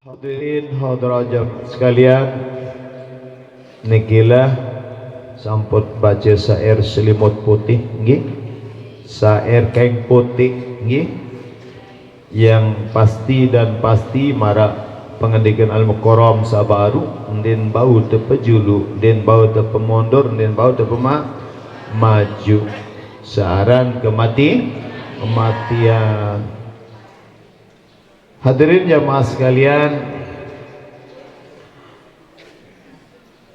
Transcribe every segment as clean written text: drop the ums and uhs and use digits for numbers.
Hadirin hadirat sekalian, nikilah samput baca syair selimut putih nggih, syair kain putih nggih, yang pasti dan pasti marak pengendikan al-mukarram sabaru den bau terpejulu, den bau terpemondur, den bau terpemaju searan kematian. Hadirin jamaah sekalian,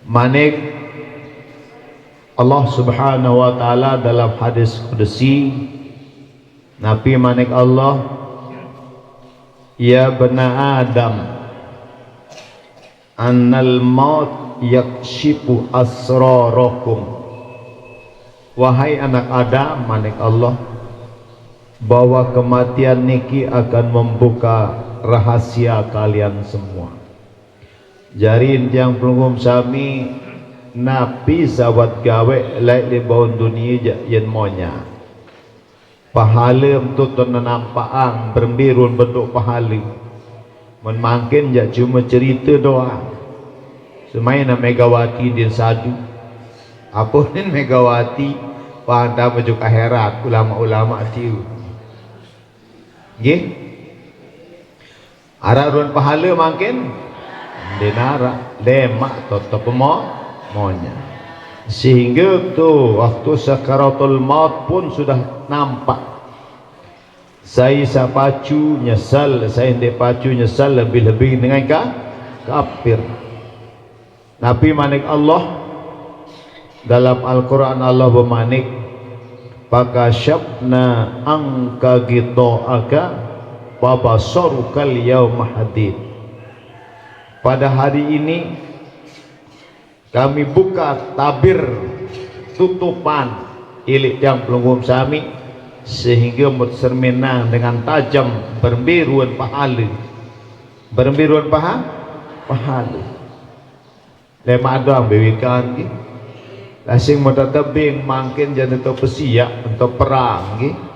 manik Allah subhanahu wa ta'ala dalam hadis qudsi, Nabi manik Allah, ya bena Adam, annal maut yakshifu asrarakum. Wahai anak Adam, manik Allah, bahwa kematian niki akan membuka rahasia kalian semua. Jari yang pelungum sami Nabi sawat gawe laik di bawah dunia yen monya pahala untuk nampaang bermbirun bentuk pahala menmangkin jak cuma cerita doang semaina Megawati din sadu apa nin Megawati pandai menuju akhirat ulama-ulama tiu nggih ararun pahala makin denara lemak tetap monya sehingga tu waktu sakaratul maut pun sudah nampak. Saya pacu nyesal, saya hendak pacu nyesal lebih-lebih dengan kafir. Nabi manik Allah dalam Al-Quran, Allah bermanik fakasyafna angka ghita'aka babasarukal yawma hadid. Pada hari ini kami buka tabir tutupan ilik yang pelunggung sami sehingga cerminang dengan tajam berbiruan pahala, berbiruan pahala. Lema doang bewikan ki lasing mata tebing makin jadi untuk pesiak untuk perang ki.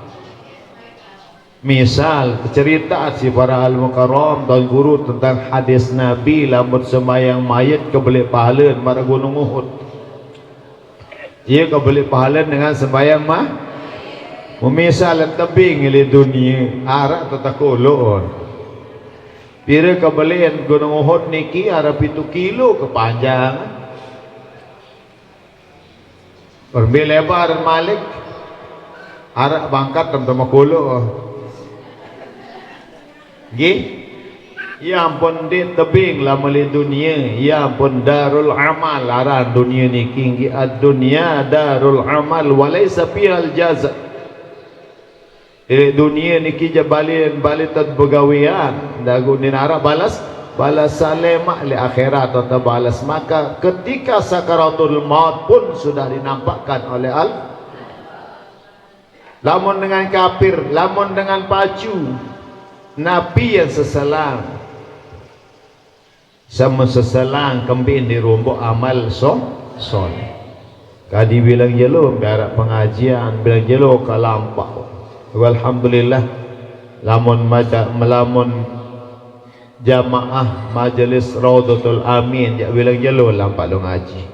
Misal cerita si para al-mukarram dan guru tentang hadis Nabi lamun sembahyang mayat kebelik pahala mara gunung Uhud. Ia kebelik pahala dengan sembahyang memisal tebing di dunia arak tetakulun. Pira kebelik gunung Uhud niki arah 7 kilo kepanjangan. Berbil lebar Malik arak bangkat teman-teman kulo. Nggih, ya ampun di tebing lama li dunia, ya ampun darul amal aran dunia ni tinggi ad-dunya darul amal walaysa fihal jaza. Dunia ni ki jabalin balitat begawian dagu ni nara balas salema li akhirat atau balas. Maka ketika sakaratul maut pun sudah dinampakkan oleh lamun dengan kafir, lamun dengan pacu Nabi yang seselang sama seselang kembin di rumbuk amal soleh. Kadi bilang jelo berak pengajian, bilang jelo kalampau. Alhamdulillah lamun melamun jamaah majelis Raudatul Amin jak bilang jelo lampak lo ngaji.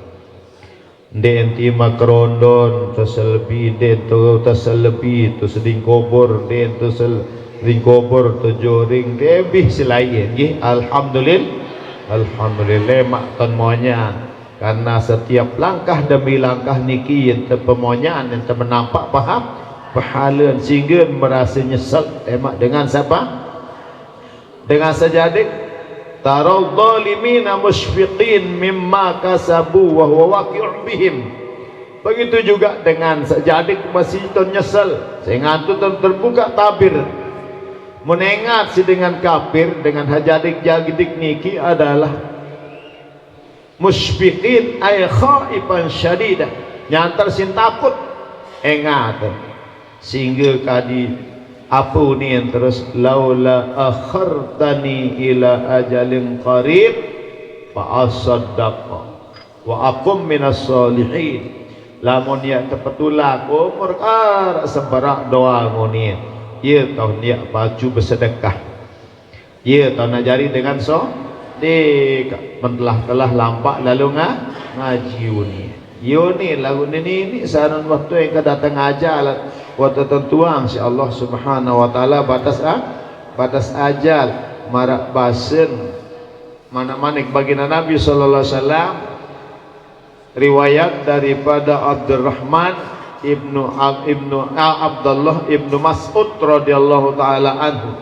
Den ti makrondon terselbi den tu terselbi tu seding kubur den tu ringkobor tujuh ring lebih selain nggih. Alhamdulillah mak ton monya karena setiap langkah demi langkah niki yang terpemonyan yang termenampak pahala sehingga merasa nyesal emak dengan siapa? Dengan sajadik taral zalimina musyfiqin mimma kasabu wa huwa waqi'un bihim. Begitu juga dengan sajadik masih ton nyesal sehingga tu terbuka tabir menengat si dengan kafir dengan hajadik jagidik niki adalah musyfiqin ay khaifan syadidah nyantar sin takut ingat sehingga kadi apa ni yang terus laula akhartani ila ajalin qarib fa asaddaqa wa aqum minas solihin. Lamun dia terpetulah umur kar sebarak doa ngoni ia tahu dia baju bersedekah ia tahu nak jari dengan so di telah lampak lalu ngaji ni lagu ni saran waktu yang kedatang ajal waktu tentuang si Allah Subhanahu wa taala batas ajal marak basen mana-manik baginda Nabi sallallahu alaihi wasallam. Riwayat daripada Abdurrahman Abdullah ibnu Mas'ud radhiyallahu taala anhu.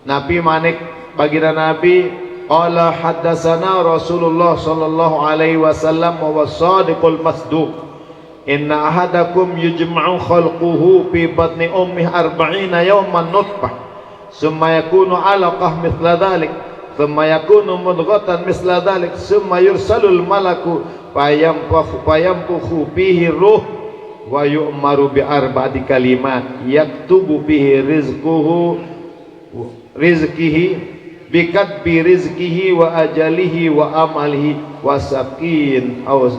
Nabi manik baginda Nabi qala haddatsana Rasulullah sallallahu alaihi wasallam wa sadiqul masduq inna ahadakum yujma'u khalquhu fi batni ummihi 40 yawman nutfah summa yakunu 'alaqah mithla dhalik thumma yakunu mudghatan mithla dhalik summa yursalul malaku fayampuhu bihi ruh wa yu'maru bi arba'ati kalimat yaktubu bihi rizqihi bikatbi rizqihi wa ajalihi wa amalihi wa saqin aw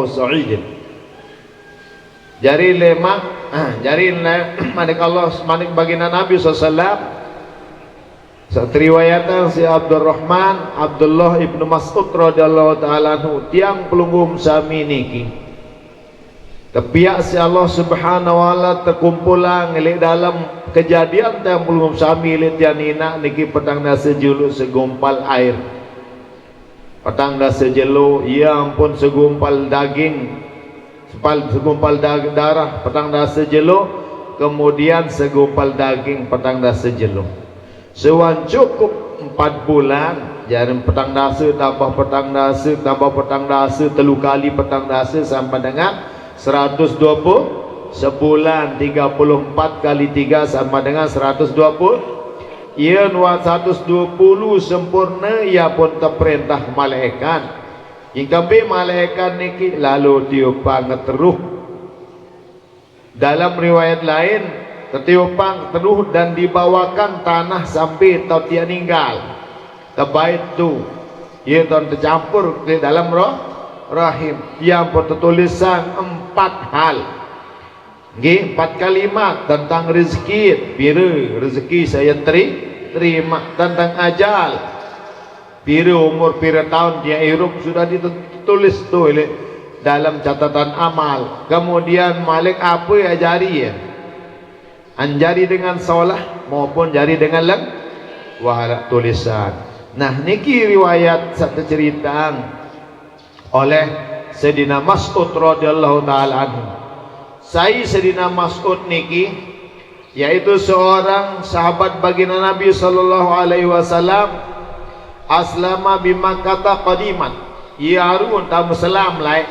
sa'idin. Jari lemak jari manik Allah manik baginda Nabi sallallahu riwayatan si Abdurrahman Abdullah ibnu Mas'ud radhiyallahu taala anhu tiang pelunggum sami niki tepiak si Allah Subhanahu wa taala terkumpulang ngelik dalam kejadian tiang pelunggum sami le tiang nina niki petang dah sejulu segumpal air petang dah sejelo ya ampun segumpal daging segumpal darah petang dah sejelo kemudian segumpal daging petang dah sejelo. Sewan cukup 4 bulan jaring petang dasa tambah petang dasa tambah petang dasa 3 kali petang dasa sampai dengan 120 sebulan 34 kali 3 sama dengan 120 ia 120 sempurna ia pun terperintah malaikat ingkambi malaikat niki lalu tiupang teruh dalam riwayat lain tertiupang teruh dan dibawakan tanah sampai tau dia meninggal terbaik tu ia tuan tercampur di dalam rahim yang bertulisan 4 hal 4 kalimat tentang rezeki bila rezeki saya terima tentang ajal bila umur pira tahun dia hidup sudah ditulis tu dalam catatan amal kemudian malik apa yang ajari ya anjari dengan solah maupun jari dengan wahala tulisan. Nah niki riwayat satu cerita oleh Sayyidina Mas'ud radhiyallahu taala anhu. Sayyidina Mas'ud niki yaitu seorang sahabat baginda Nabi sallallahu alaihi wasallam aslama bi Makkah qadiman. Ia harun ta Muslim lai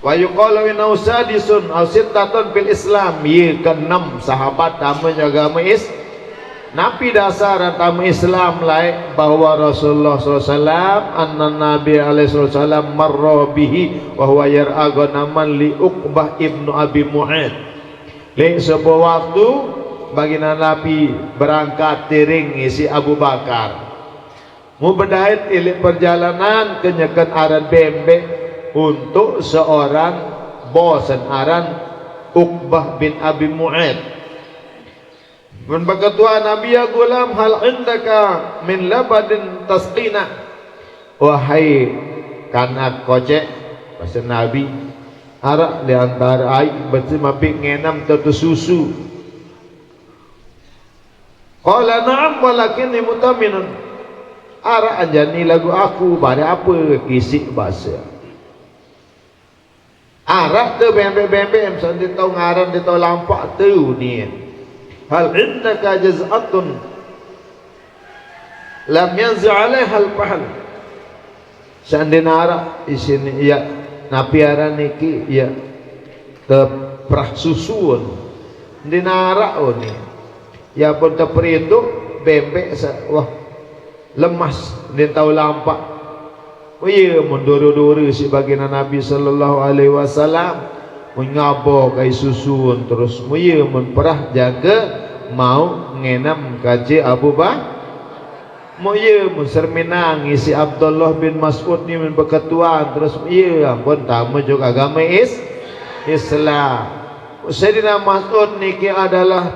wa yuqalu inna sadisun aw sittatun fil Islam ye ke-6 sahabat tamu agama Nabi dasar tamu Islam lai bahwa Rasulullah SAW anna Nabi alaihi wasallam marra bihi wa huwa yar'a ghanaman li Uqbah ibnu Abi Mu'ad li sebuah waktu baginda Nabi berangkat tiring isi Abu Bakar mu berdait ilik perjalanan kenyakan aran bembe untuk seorang bosan aran Uqbah bin Abi Mu'ad. Berkata Nabi ya gulam hal indaka min labadin tasqina. Wahai kanak kocek bahasa Nabi arak di antara air betul mabik ngenam tentu susu. Qala na'am walakinni mutaminun. Arak anjani lagu aku pada apa kisik bahasa. Arak tu bembe-bembe so dia tahu ngaran dia tahu lampak tu ni hal indaka jaz'atun lam yanzi 'alaiha al-fahl sandina arak di sini ya napi aran niki ya teprah susuun dina arak ni ya pun terperintuk bembe wah lemas dia tahu lampak. Oh iya mundur-duru si baginda Nabi sallallahu alaihi wasallam mengabo kai susun terus muye mun perah jaga mau ngenam kaji Abu Bakar muye mun serminang isi Abdullah bin Mas'ud ni mun berketuan terus muye ampun tamu juga agama Islam. Sayyidina Mas'ud niki adalah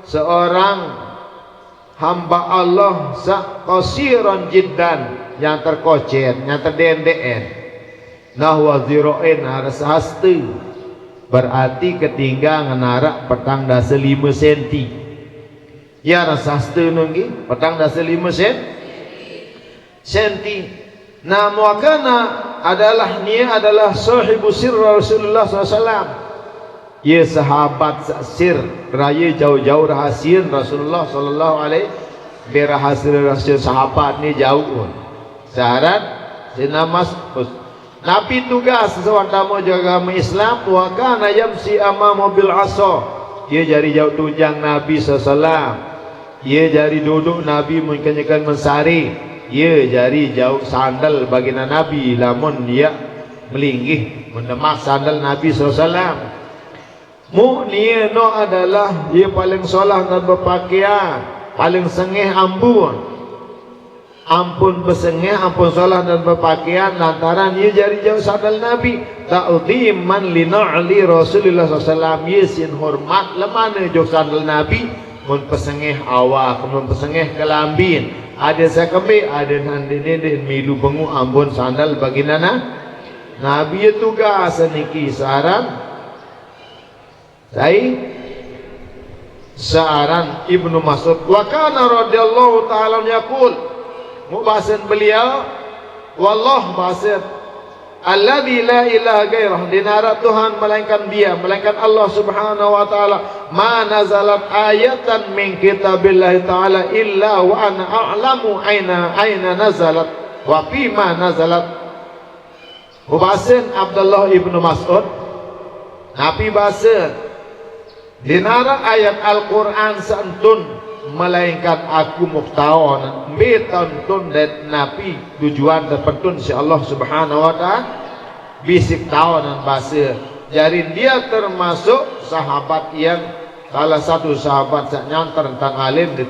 seorang hamba Allah qasiran jiddan, yang terkocet, yang terdendeen, nahwa ziro'in harus haste, berarti ketinggalan narak petang dasa 5 senti. Ya rasa haste nunggi petang dasa 5 senti. Nah muakana adalah dia adalah sahibu sir Rasulullah SAW. Ia sahabat sir raya jauh-jauh rahasia Rasulullah sallallahu alaihi rahasia sahabat ni jauh. Syarat sinamas Nabi tugas sesuatu tamu jaga agama Islam wa kana yamsi amama bil asa. Dia jari jauh tunjang Nabi sallallahu. Dia jari duduk Nabi menkenyakan mensari. Dia jari jauh sandal baginda Nabi lamun dia melinggih mendemak sandal Nabi sallallahu. Mu'niya no adalah dia paling solah dan berpakaian, paling sengih ampun bersengih, ampun solah dan berpakaian lantaran dia jari jauh sandal Nabi. Ta'dhiman li na'li Rasulullah SAW, yesin hormat lemana jauh sandal Nabi mun pesengih awak, mun pesengih kelambin. Ada sakembe, ada nandine milu bengu ampun sandal baginda Nabi tugas niki saran Sa'aran Ibnu Mas'ud wa kana radhiyallahu ta'ala yaqul, mubasan beliau wallah basit alladzi la ilaha ghairah, dinara Tuhan melainkan dia, melainkan Allah subhanahu wa ta'ala, ma nazalat ayatan min kitabillahi ta'ala illa wa ana a'lamu aina nazalat wa fima nazalat. Mubasan Abdullah Ibnu Mas'ud Nabi basit dinara ayat Al-Quran santun melainkan aku muhtawon betantun dan Nabi tujuan terpentun si Allah subhanahu wa ta'ala bisik tawanan bahasa. Jadi dia termasuk sahabat yang salah satu sahabat nyantar tentang alim di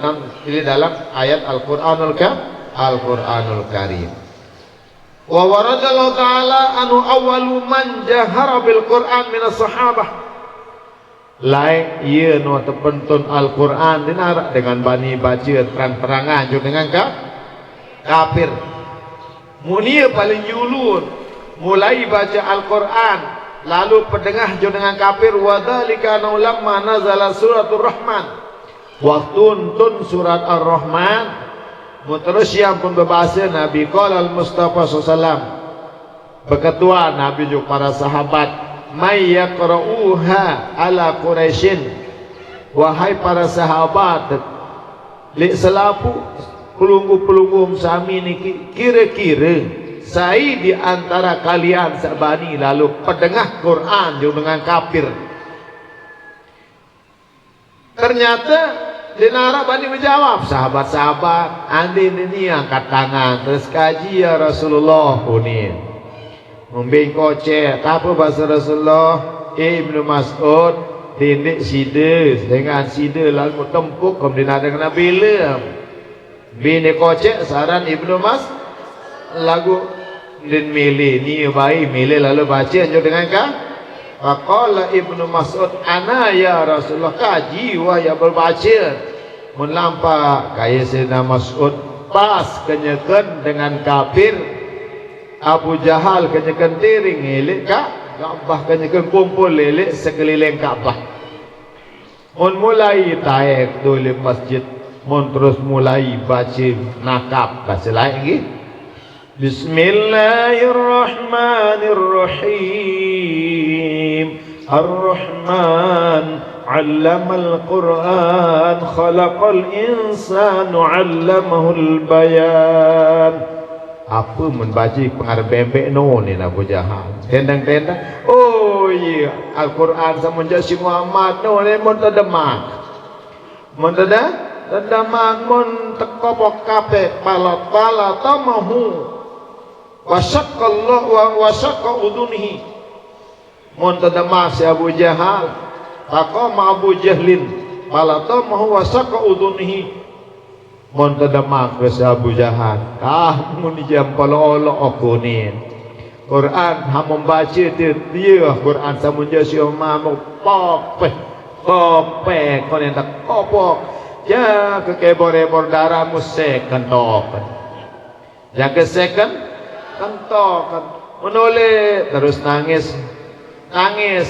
dalam ayat Al-Quranul Karim. Wa waradallahu ta'ala anu awalu man jahara bil Quran minas sahabah. Lain ia no terpentun Al-Quran dinarak dengan bani baca terang-terangan juga dengan kafir. Munia paling julun mulai baca Al-Quran lalu pedengah juga dengan kafir. Wadhalika naulamma nazala suratul Rahman, waktu tun surat Ar-Rahman muterus yang pun berbahasa Nabi qala al-Mustafa SAW berketua Nabi juga para sahabat may yaqra'uha ala Quraisyin, wahai para sahabat li selapu pelunggu-pelunggu sami niki kira-kira saya di antara kalian sabani lalu pedengah Quran juga dengan kafir. Ternyata dinara bani menjawab sahabat-sahabat andi ini angkat tangan terus kaji ya Rasulullah ini membing kocek apa bahasa Rasulullah Ibnu Mas'ud tindik sida dengan sida lalu tempuk kemudian ada kena bila bini kocek saran Ibnu Mas lagu din milih ni baik milih lalu baca anjur dengan kah faqala Ibnu Mas'ud ana ya Rasulullah kaji wah ya berbaca mun lampak kaya Sayyidina Mas'ud pas kenyakan dengan kafir Abu Jahal kenyakan tiring elek Ka'bah kenyakan kumpul elek sekeliling Ka'bah. Mun mulai taek dulu masjid, mun terus mulai baca nakab baca lagi. Bismillahirrahmanirrahim. Ar-Rahman 'allamal Qur'an khalaqal insanu 'allamahul bayan. Apa membaca pengarah bembek no ni Abu Jahal tendang-tendang oh iya Al-Quran semenjak si Muhammad no ni mun terdemak mun terdemak mun tekopok kape pala tamahu wasyakallah wa wasyaka udunihi mun tadama si Abu Jahal faqama Abu Jahlin falatamahu wa saqa udunihi mun tadama ke si Abu Jahal mun jam palo-olo aku ni Quran ham membaca dia Quran samun jasio mamu popeh kau ni tak kopok ya kekebor-ebor darah musek kentokan yang ke second kentokan menoleh terus nangis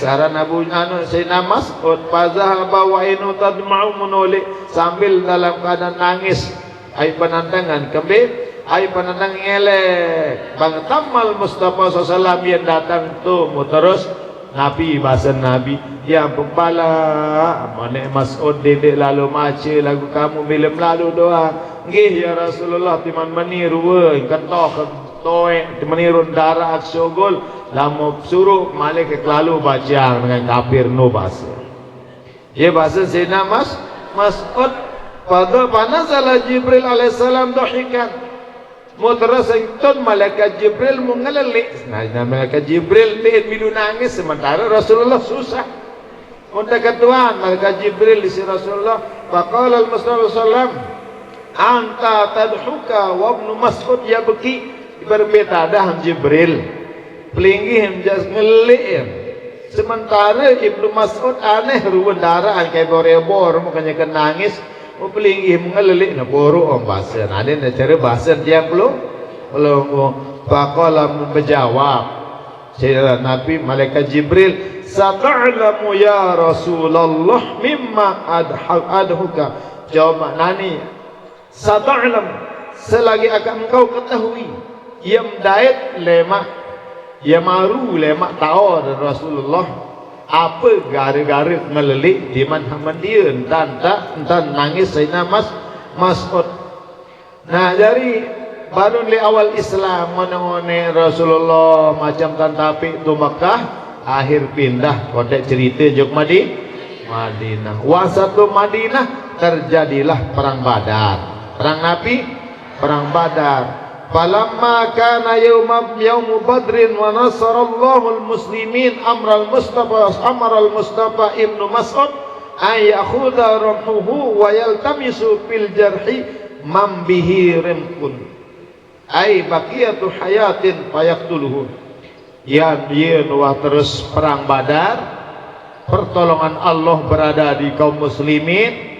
aran Abu Sayyidina Mas'ud fazahal bawainu tadma'u menoleh sambil dalam keadaan nangis ai penandangan kembali ai penandang elek bang tamal Mustafa SAW yang datang tu terus Nabi bahasa Nabi yang pembala mana Mas'ud dedek lalu maca lagu kamu bila lalu doa nggih ya Rasulullah timan meniru kentoh toe menirun darah aksogol lamu suruh malaikat lalu baca dengan kafir no bahasa ya bahasa Sayyidina Mas'ud pada panazala Jibril alaihissalam dohikan terus itu malaikat Jibril mengelalik. Nah, malaikat Jibril lihat bidu nangis sementara Rasulullah susah. Untuk ketuaan malaikat Jibril di Rasulullah. Faqala al-Mustafa sallam, anta tadhuka wa ibnu Mas'ud yabki. Berbeda dah Jibril. Pelinggih jas ngelik. Sementara Ibnu Mas'ud aneh ruwen darah angkai borebor makanya kan nangis. Pelinggi mengelik nak boru om bahasa. Ada nak cara bahasa dia belum faqala menjawab Sayyidina Nabi malaikat Jibril sata'lamu ya Rasulullah mimma adhuka jawab nani sata'lam selagi akan engkau ketahui ia mendait lemak ia maru lemak tahu dari Rasulullah apa gara-gara melelik di manhaman dia entan nangis Sayyidina Mas'ud. Nah dari baru di awal Islam menengone Rasulullah macam tan tapi tu Makkah akhir pindah kotek cerita jok Madinah wasatu Madinah terjadilah perang Badar perang Badar falamma kana yaumu badrin wa nasarallahu almuslimin amara al-Mustafa ibnu Mas'ud ay yakhudha ruhuhu wa yaltamisu fil jarhi man bihi rimqun ay baqiyatu hayatin fayaqtuluhu ya dia wah terus perang Badar pertolongan Allah berada di kaum muslimin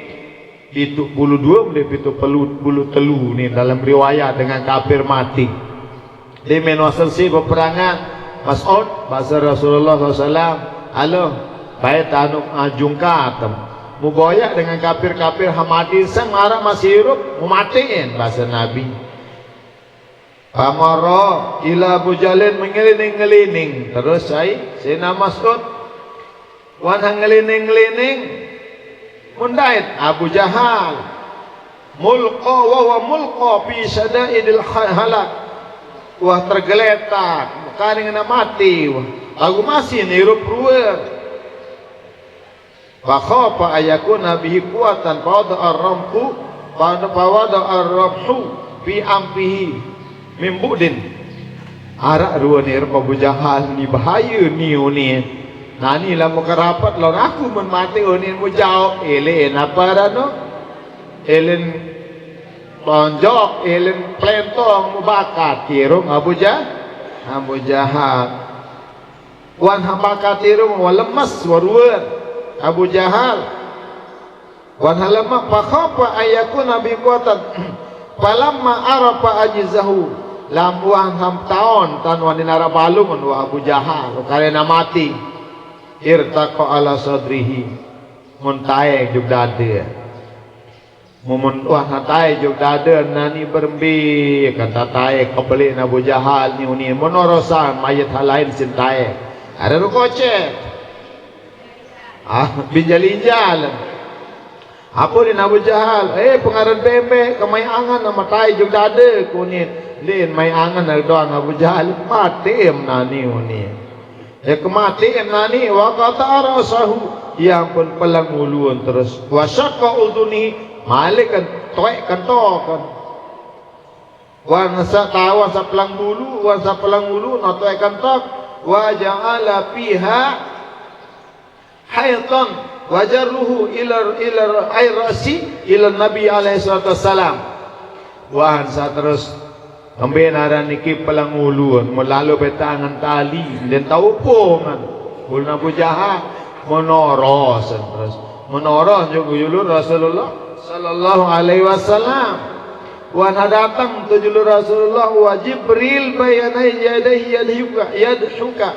itu bulu dua itu bulu telu ni dalam riwayat dengan kafir mati di menua selesai peperangan Mas'ud bahasa Rasulullah SAW halo baik tanuk jungkat muboyak dengan kafir-kafir hamadi sang marah masih hidup mematiin bahasa Nabi Amara ila Abu Jalin mengeliling-ngeliling terus Sayyidina Mas'ud wan ngeliling-ngeliling mundait Abu Jahal mulqa wa mulqa fi sadaidil halak wah tergeletak karing mati aku masih nirup ruwer wa khafa ayakuna bihi kuatan pada ar-ramhu fi ampihi mimbudin arak ruwer ni Abu Jahal ni bahaya ni nani lah muka rapat lawan aku menmati onin mu jauh elen apa rano elen lonjok elen plentong mu bakat tirung Abu Jahal wan bakat tirung wa lemas waruan Abu Jahal wan halama pakapa ayakun nabi kuatan palamma arafa ajizahu lambuan ham taon tan waninara balungun wa Abu Jahal karena mati irtaqa ala sadrihi muntae juk dada mumun wah natai juk dada nani berembi kata tae kepeli Abu Jahal ni uni monorosan mayat halain sintae ada rukoce binjalinjal apa ni Abu Jahal pengaran bembe kemai angan nama tai juk dada kunit lin mai angan doang Abu Jahal mati nani uni kematian nani wa qata rasahu yang pun pelang uluan terus wa syaqqa uduni malikan toek kentokan wa nasa tawa sa pelang bulu wa sa pelang ulu no toek kentok wa ja'ala fiha haytan wa jarruhu ila air rasi ila Nabi alaihi salatu wassalam. Wahan sa terus ambenaran niki pelanguluan melalu betangan tali dan tahu pongan ulun Abu Jahal menoroh terus menoroh julur Rasulullah sallallahu alaihi wasallam. Wan datang tu julur Rasulullah wa Jibril bayana yadayhi yadhuka.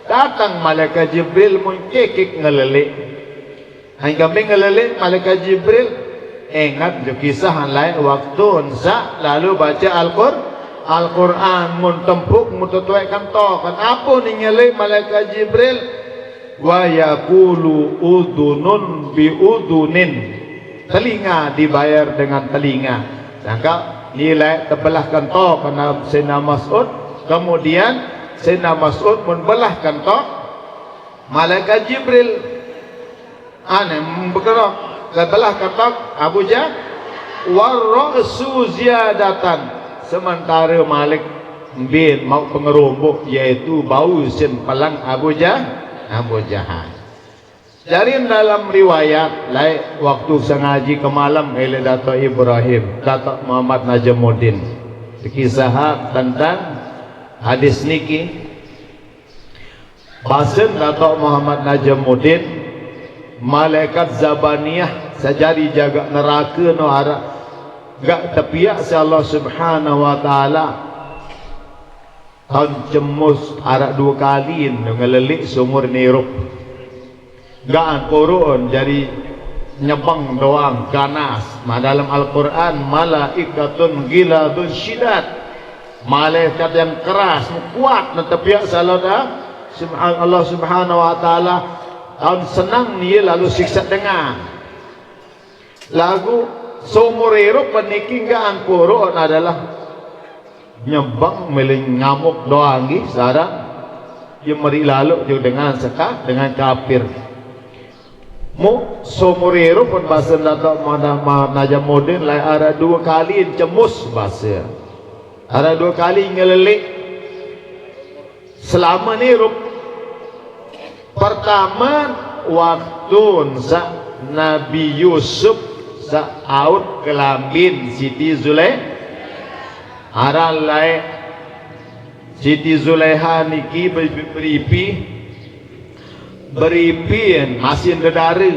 Datang malaikat Jibril mengkekik ngelelik. Hang kami ngelelik malaikat Jibril ingat jo kisah lain waktu sa lalu baca Al-Quran mun tempuk mun tutuaikan tokan apa ni ngelik malaikat Jibril wa yaqulu udunun bi udunin, telinga dibayar dengan telinga. Sangka nilai terbelahkan to karena Sayyidina Mas'ud, kemudian Sayyidina Mas'ud membelahkan to malaikat Jibril bergerak terbelahkan to Abu Jahal warra'su ziyadatan, sementara Malik bin mau pengerombok yaitu bau sin palang Abu Jahal. Jadi dalam riwayat lain waktu sengaji ke malam oleh Dato' Ibrahim, Dato' Muhammad Najamuddin, kisah tentang hadis niki basen Dato' Muhammad Najamuddin malaikat Zabaniyah sajari jaga neraka no arah gak tepiak si Allah subhanahu wa ta'ala tahun cemus arah 2 kali ngelelik sumur nirup gak korun jadi nyebang doang ganas. Dalam Al-Quran malaikatun giladun syidat, malaikat yang keras kuat netepiak salah Allah subhanahu wa ta'ala tahun senang ni lalu siksa dengar lagu sumur hirup peniki gak korun adalah nyebang meling ngamuk doang sarang yang meri lalu juga dengan sekah dengan kafir mu somurero pun bahasa Dato' Muhammad Najamuddin lai ada 2 kali cemus bahasa ada 2 kali ngelelik selama ni pertama waktu Nabi Yusuf out kelambin Siti Zulaikha arah lai Siti Zulaikha niki beripin masin dedari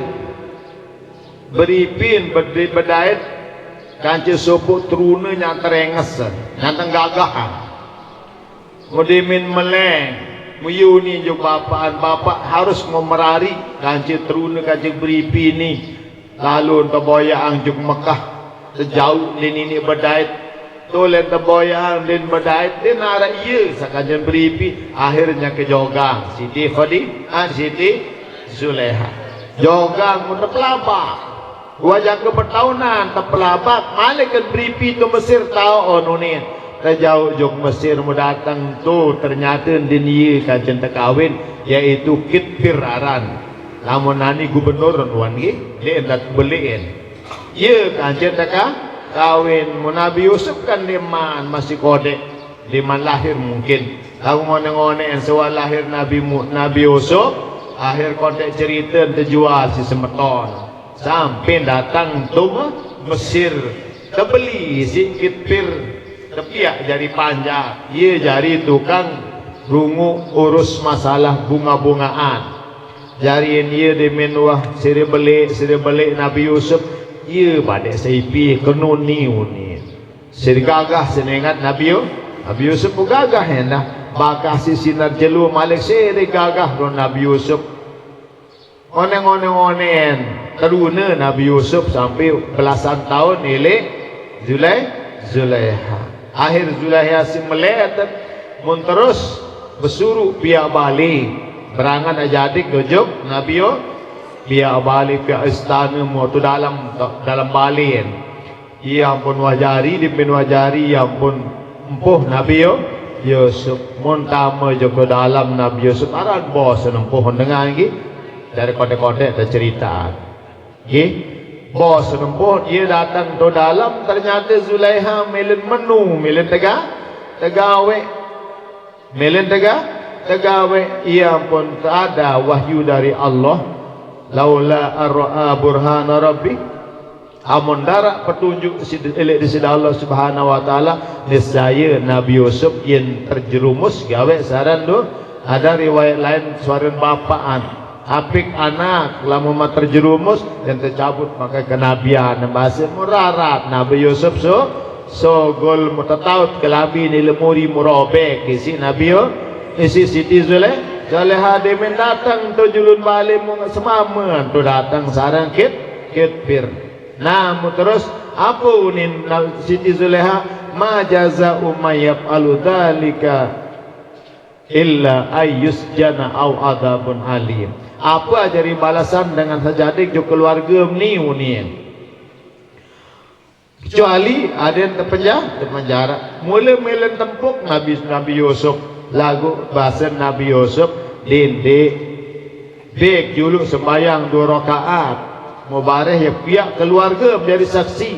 beripin berdait kanci sobuk teruna yang terenges yang tenggagahan mudimin meleng muyuni juga bapak harus memerari kanci teruna kanci beripin ni lalu terboyang juk Mekah sejauh ini berdait tolen terboyang dan berdait dia nara iya sakajan beripi akhirnya ke Jogang Siti Siti Zulaikha Jogang untuk pelabak wajah ke pertahunan terpelabak malaikat beripi tu Mesir tahu ni terjauh jog Mesir mu datang tu ternyata dia kajian terkawin yaitu Kitpir Aran namun nani gubernur wan dia hendak beliin iya kajian kawin Nabi Yusuf kan diman masih kode diman lahir mungkin aku ngone-ngone yang sewal lahir Nabi Yusuf akhir kode cerita terjual si semeton sampai datang tu Mesir terbeli si Kitpir tepiak jari panjang ia jari tukang rungu urus masalah bunga-bungaan jari dia dimenuah siri beli Nabi Yusuf ia pada seipi kenun ni siri gagah senengat Nabi Yusuf pun gagah hendak bakah si sinar jelu malik siri gagah ron Nabi Yusuf oneng teruna Nabi Yusuf sampai belasan tahun elek Zulaikha akhir Zulaikha si meletak mun terus bersuruh pihak balik berangan ajadik dojok Nabi pihak balik pihak istana mu tu dalam balik ia pun wajari dipin wajari ia pun empuh Nabi Yusuf mun tama joko dalam Nabi Yusuf aran bos empuh dengan lagi dari kote-kote ada cerita bos empuh dia datang tu dalam ternyata Zulaikha melin menu melin tegawe melin tegawe ia pun tak ada wahyu dari Allah. Laula ar'a burhana rabbi, amun darak petunjuk di sisi Allah Subhanahu wa taala, niscaya Nabi Yusuf yang terjerumus gawe saran tu. Ada riwayat lain suaran bapaan apik anak lamun terjerumus dan tercabut pakai kenabian bahasa murarat Nabi Yusuf gol mutataut kelabi ni lemuri murabek isi Nabi isi Siti Zulaikha demen datang tu julun balik mu semama tu datang sarang kitpir. Nah terus apa unin Siti Zulaikha ma jaza'u may yaf'alu dzalika illa ayyusjana au adabun alim. Apa jadi balasan dengan sejadik jo keluarga ni kecuali ada yang terpenjara. Mula melen tempuk Nabi Yusuf lagu bahasa Nabi Yusuf dindek bek juluk sembayang 2 rakaat mubareh ya pihak keluarga menjadi saksi.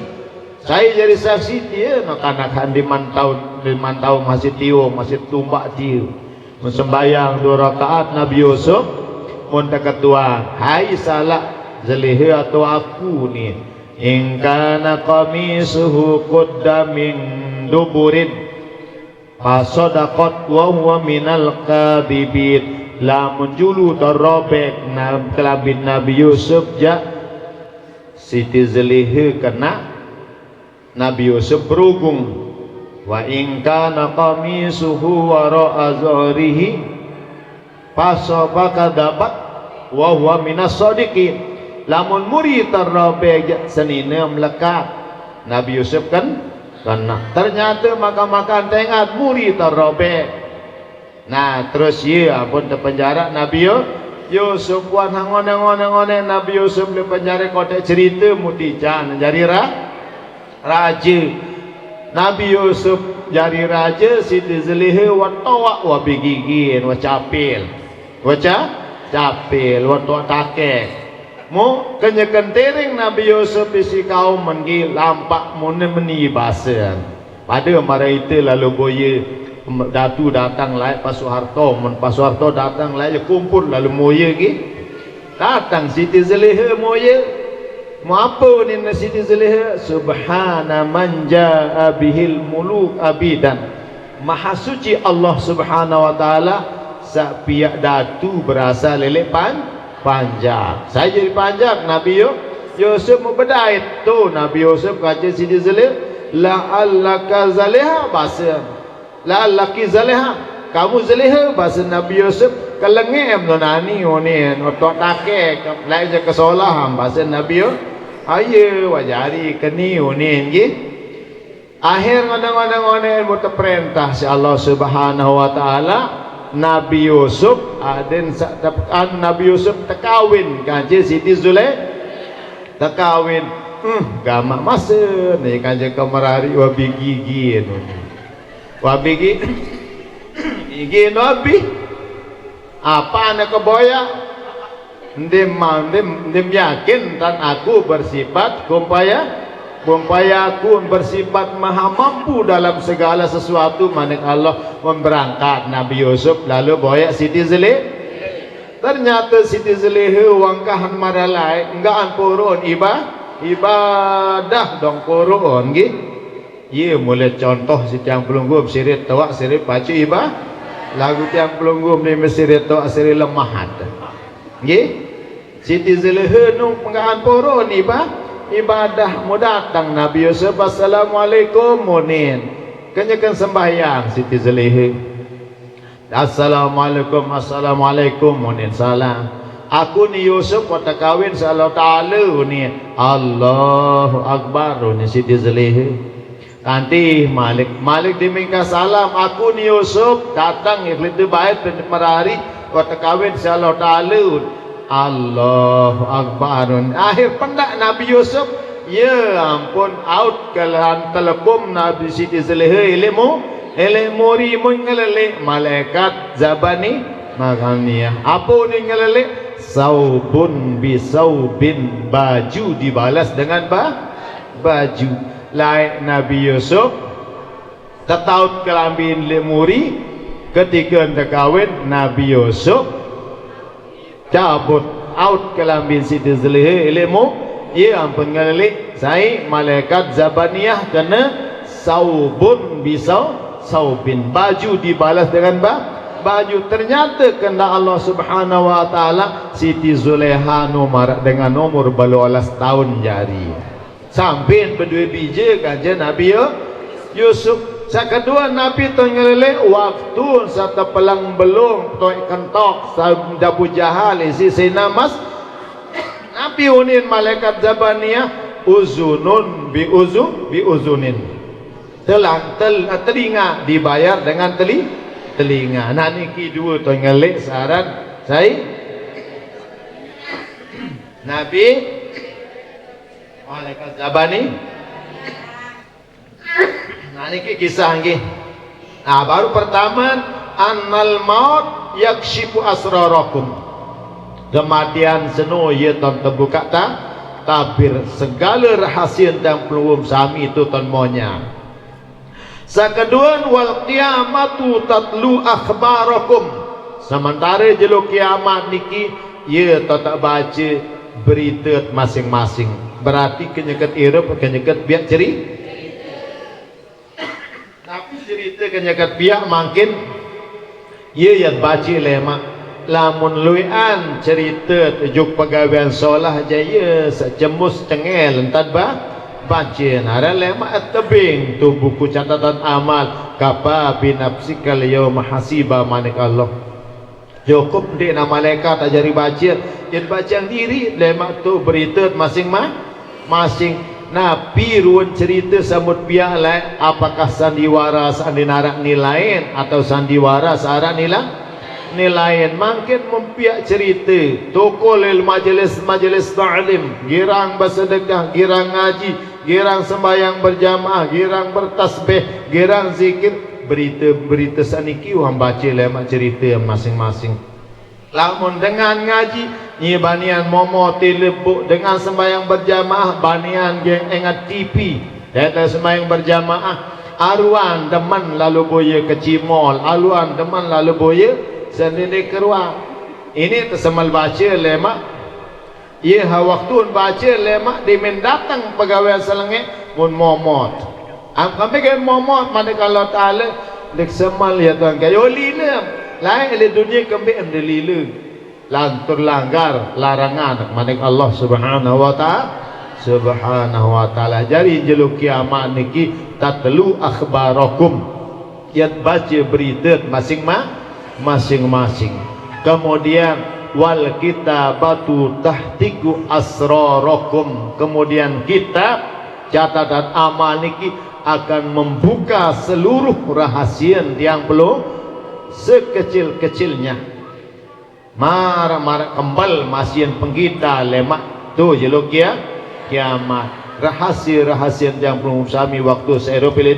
Saya jadi saksi dia nak-nak di mantau masih tiup masih tumbak tiup sembayang 2 rakaat Nabi Yusuf mun ketua hai salah Zulaikha atau aku ni in kana qamisuhu qudda min duburin fasadaqat wa huwa minal kadhibin. Lamun julu terobek kelabin Nabi Yusuf ja Siti Zulaikha kena Nabi Yusuf berhubung. Wa in kana qamisuhu wara'a zahrihi fasabaka dapat wa huwa minas sadiqin. Lamun muri terobek senina melekat Nabi Yusuf kan kena. Ternyata makan tengah muri terobek. Nah terus ya pun terpenjara Nabi Yusuf puan ngone Nabi Yusuf di penjara kotak cerita mutican jadi raja. Nabi Yusuf jadi raja, Siti Zulaikha watawak wa bigigin wa capil wa takek mu kenyekan tering Nabi Yusuf isi kaum mengi lampak meni bahasa pada mara itu lalu boye datu datang lai Pak Soeharto datang lai kumpul lalu moye gi datang Siti Zulaikha moye mau apa ni Siti Zulaikha subhana man jaa bihil muluk abidan. Maha suci Allah Subhanahu wa taala sapiak datu berasa lelek panjang. Saya jadi panjang Nabi Yusuf mau bedait tu Nabi Yusuf kata Siti Zulaikha la'allaka Zulaikha bahasa la'allaki Zulaikha kamu Zulaikha bahasa Nabi Yusuf kelengem nonani onen otok take lain je kesalahan bahasa Nabi ayo wajari keni unin gi akhir ngodang-ngodang perintah si Allah Subhanahu wa taala Nabi Yusuf aden Nabi Yusuf tekawin kanji Siti Zulaikha tekawin gamak masa ni kanji kemerari wabi gigi gigi nabi apa anak keboya Ndim yakin dan aku bersifat kumpaya aku bersifat maha mampu dalam segala sesuatu. Manik Allah memberangkat Nabi Yusuf lalu boyak Siti Zulaikha. Ternyata Siti Zulaikha wangkahan maralai enggaan purun ibadah dong purun gi. Ye mulai contoh si tiang pelunggup sirit tawak sirit pacu lagu tiang pelunggup ni sirit tawak sirit lemahat. Nggih Siti Zulaikha nu penggahan purun ibadah mu datang Nabi Yusuf assalamualaikum munin kenyakan sembahyang Siti Zulaikha assalamualaikum munin salam aku ni Yusuf kata kawin sallallahu taala ni Allahu akbar ni Siti Zulaikha nanti Malik diminta salam aku ni Yusuf datang ikhlas bait merari kata kawin sallallahu taala Allahu akbar. Akhir pendak Nabi Yusuf ya ampun out kalahan telebum Nabi Siti Zulaikha ilmu ngelele malaikat zabani makanya apa ni ngelele saubun bisaubin baju dibalas dengan baju lain Nabi Yusuf tetaut kelambin lemuri ketika hendak kahwin Nabi Yusuf cabut out kelambin Siti Zulaikha ilmu ia ampun ngalik saya malaikat Zabaniyah kena saubun bisau saubin, baju dibalas dengan baju. Ternyata kena Allah Subhanahu wa taala Siti Zulaikha nomor dengan umur 12 tahun jari sampai berdua biji kajian Nabi Yusuf. Kedua Nabi tu ngelele waktu satu pelang belum tu kentok Abu Jahal isi sinamas Nabi unin malaikat Zabaniyah uzunun bi uzunin telinga dibayar dengan telinga. Nah niki dua tu ngelek saran saya Nabi malaikat Zabani. Nah niki kisah nggih. Nah baru pertama annal maut yakshifu asrarakum, kematian seno ye ton terbuka tabir segala rahasia dan pelum sami itu ton monya. Sakeduan wal qiyamatu tatlu akhbarakum, sementara jelo kiamat niki ye tak baca berita masing-masing, berarti kenyakat irep kenyakat biak cerita. Tapi cerita kenyakat biak makin ye yang baca lemak lamun luian cerita tujuk pegawaian solah jaya sejemus cengel entad baca nara lemak tebing tu buku catatan amal kapa binafsikal yawma hasiba manik Allah cukup di nama malaikat ajari baca yang baca diri lemak tu berita masing-masing. Nabi ruan cerita samut biak lain apakah sandiwara sandinarak nilain atau sandiwara searah nilain makin mempiak cerita tokolil majelis ta'lim girang bersedekah girang ngaji girang sembahyang berjamaah girang bertasbih girang zikir berita-berita saniki orang baca lemak cerita masing-masing. Lamun dengan ngaji ni banian momo tilebuk dengan sembahyang berjamaah banian geng engat TV data sembahyang berjamaah aruan deman lalu boya ke cimol aluan deman lalu boya sendiri keruang ini tersemal baca lemak ia waktu baca lemak dimin datang pegawai selengit mun momot kami kan momot mana kalau ta'ala dek semal ya tuan kayo lina lain di dunia kami amdelilu lantur langgar larangan manik Allah Subhanahu wa taala jadi jelu kiamat niki tatlu akhbarakum yat baca berita masing-masing. Kemudian wal kitabatu tahtiku asrarakum, kemudian kitab catatan amal niki akan membuka seluruh rahasia yang belum sekecil-kecilnya. Marah-marah kembal masih penggita lemak tu jelo kiamat rahasia-rahasia yang belum sami waktu saya pilih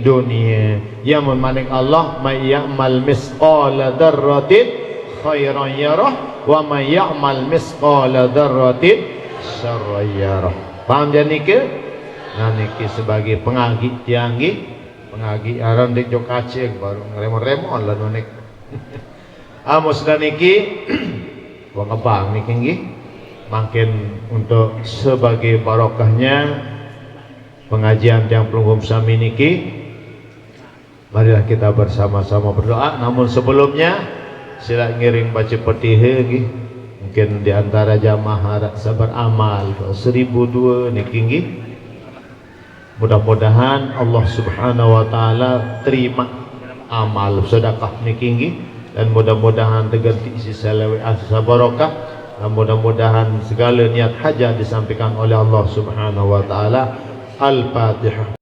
dunia yang memanik Allah may ya'mal misqala dzarratin khairan yarah wa may ya'mal misqala dzarratin syarran yarah. Paham jani ke? Nah niki sebagai pengagi tianggi pengagi aran dek jok aceh baru ngeremon-remon lah nonek. Amos dan niki wong abang niki nggih makin untuk sebagai barokahnya pengajian yang pelunggum sami niki marilah kita bersama-sama berdoa. Namun sebelumnya sila ngiring baca petihe nggih mungkin diantara jamaah harap sabar amal 1002 niki nggih mudah-mudahan Allah Subhanahu wa taala terima amal sedekah niki nggih dan mudah-mudahan terganti isi salawi asa barokah dan mudah-mudahan segala niat hajat disampaikan oleh Allah Subhanahu wa taala. Al-Fatihah.